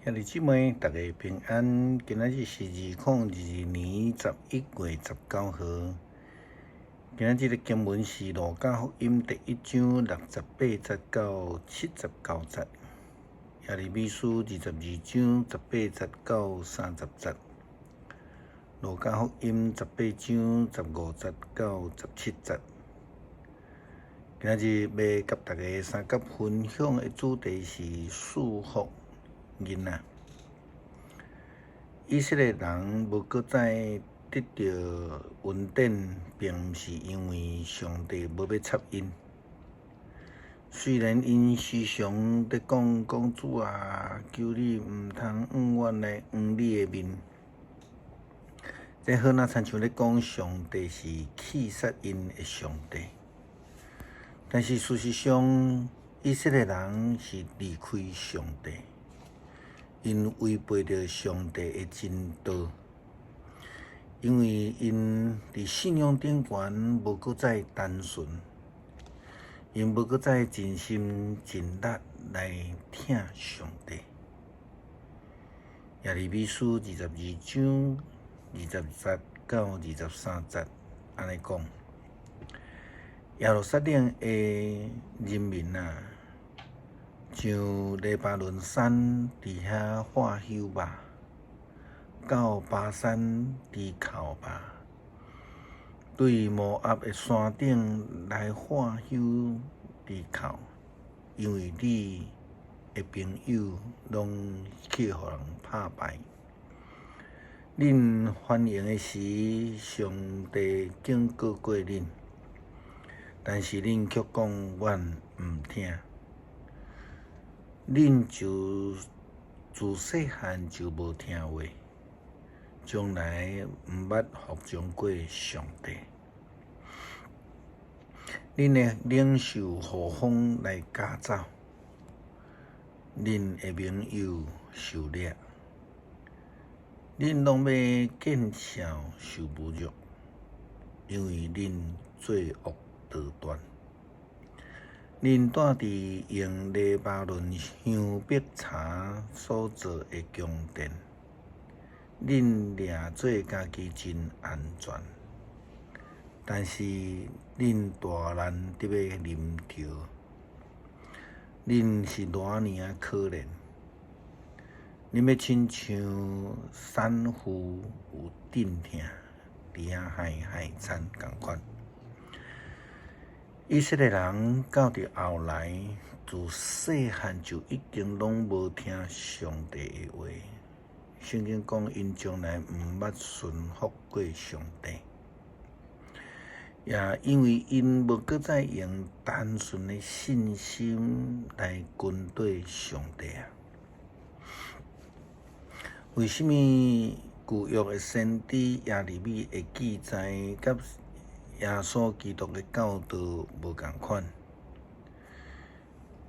兄弟姊妹，大家平安。今仔日是2022年11月19号。今仔日的经文是《路加福音》第1章68节到79节，耶利米书22章18节到30节，路加福音18章15节到17节。今日要甲大家三角分享的主题是祝福囡仔。以色列人无搁再得到恩典，并毋是因为上帝无要插因。虽然因时常在讲公主啊，求你毋通往阮来黄你的面，这好若亲像咧讲上帝是气杀因的上帝。但是事实上，以色列人是离开上帝，因违背着上帝的真道，因为因伫信仰顶悬无搁再单纯，因无搁再真心真力来听上帝。耶利米书22章20节到23节安尼讲。耶路撒冷的人民啊，像黎巴嫩山伫遐画休吧，到巴山伫靠吧，对摩押的山顶来画休伫靠，因为你的朋友拢去互人拍败。恁欢迎的时，上帝警告过恁。但是恁却讲阮毋听，恁就自细汉就无听话，将来毋捌服从过上帝。恁会领受雨风来赶走，恁的名誉受掠，恁拢要见笑受侮辱，因为恁罪恶多端，恁住伫用黎巴嫩香柏茶所做的宫殿，恁掠做家己真安全，但是恁大难得要临着，恁是偌尼啊可怜，恁要亲像产妇有阵痛，伫遐害惨共款。以色列人到伫后来，自细汉就已经拢无听上帝的话。圣经讲，因将来毋捌顺服过上帝，也因为因无搁再用单纯的信心来跟对上帝啊。为什么旧约的先知耶利米的记载甲耶稣基督的教导无共款？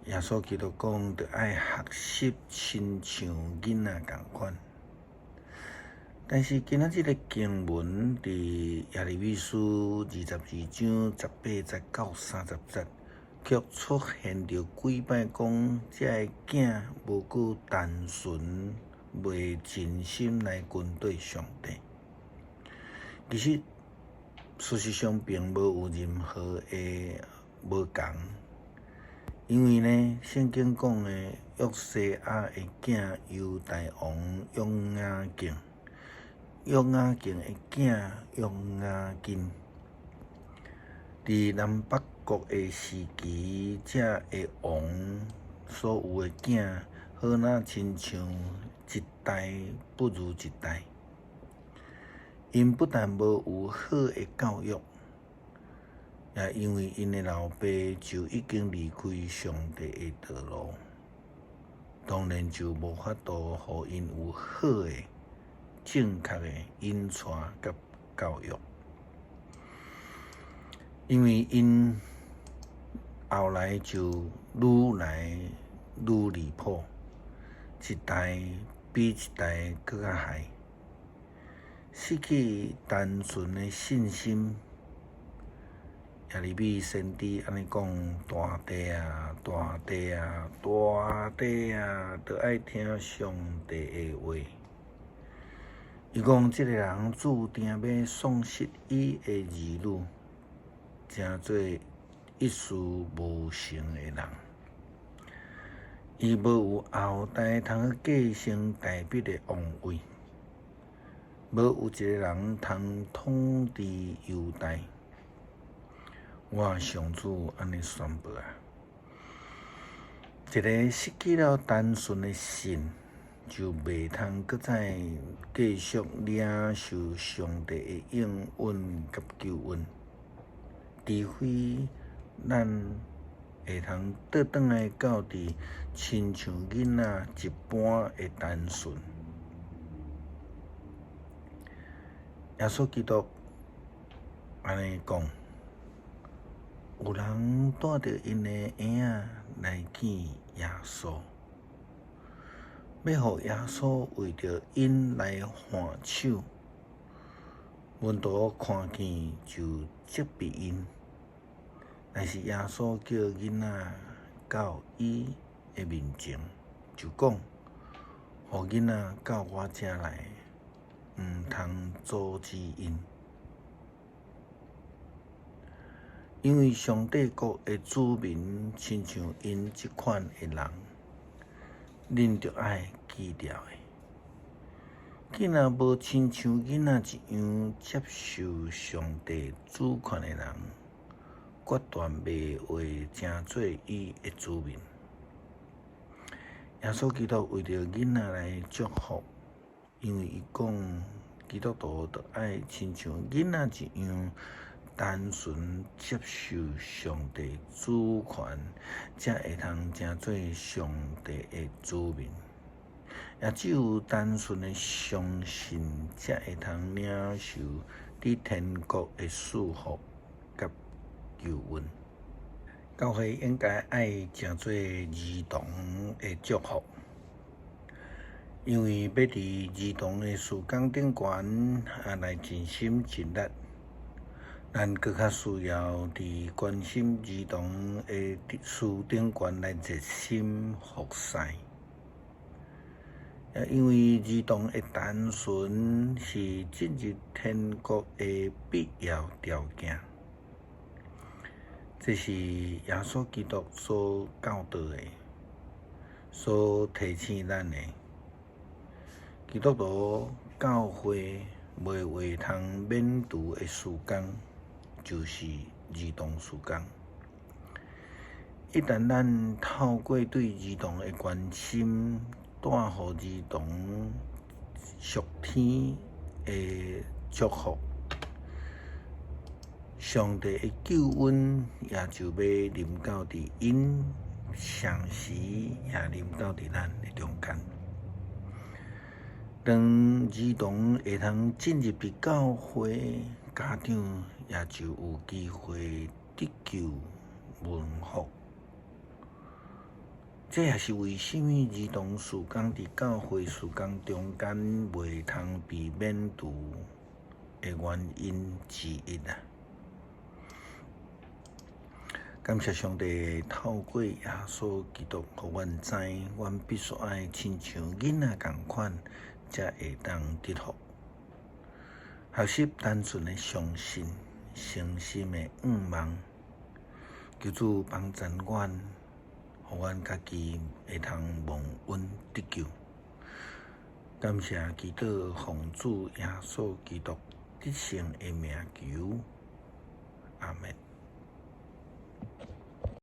耶稣基督讲，着爱学习亲像囡仔共款。但是今仔日的经文伫耶利米书22章18节到30节，却出现着几摆讲，这个囝无够单纯，袂真心来跟对上帝。其实事实上并无有任何的无同，因为呢，圣经讲的约西亚的囝犹大王约雅敬，约雅敬的囝约雅斤，伫南北国的时期，这个王所有的囝，好若亲像一代不如一代。因不但无有好的教育，也因为因的老爸就已经离开上帝的道路，当然就无法度互因有好的、正确的引传甲教育。因为因后来就愈来愈离谱，一代比一代搁较害。失去单纯的信心，亚利比先知安尼讲：大地啊，大地啊，大地啊，都爱听上帝的话。伊讲，即个人注定要丧失伊的儿女，成做一事无成的人。伊无有后代通继承大笔的王位，无有一个人通统治犹大。我上主安尼宣布啊，一个失去了单纯的心，就袂通搁再继续领受上帝的应允甲救恩，除非咱会通倒转来到伫亲像囡仔一般的单纯。耶稣基督安尼讲。有人带着因的婴仔来见耶稣，要互耶稣为着因来还手。门徒看见就责备因，但是耶稣叫囡仔到伊的面前，就讲：互囡仔到我遮来，毋通阻止因。因为上帝国的子民，亲像因即款的人，恁着爱记牢的。既然无亲像囡仔一样接受上帝主权的人，决断袂会成做伊的子民。耶稣基督为着囡仔来祝福，因为伊讲，基督徒着爱亲像囡仔一样。单纯接受上帝主权，才会通成做上帝的子民。也只有单纯的相信，才会通领受伫天国的祝福甲救恩。教会应该爱成做儿童的祝福，因为要伫儿童的事工顶悬来尽心尽力。咱更较需要伫关心儿童的事顶悬来热心服侍，因为儿童的单纯是进入天国的必要条件。这是耶稣基督所教导的，所提醒咱的。基督徒教会袂话通免除的事工。就是儿童事工。一旦咱透过对儿童的关心，带予儿童属天的祝福，上帝的救恩也就要临到伫因，同时也临到伫咱的中间。当儿童会通进入伫教会，家长也就有机会得救蒙福。这也是为什么儿童事工伫教会事工中间袂通被免除的原因之一啊！感谢上帝透过耶稣基督，互阮知，阮必须爱亲像囡仔共款，才会当得福。学习单纯的相信，诚心的仰望，求主帮助阮，互阮家己会通蒙恩得救。感谢祈祷奉主耶稣基督得胜的名求，阿门。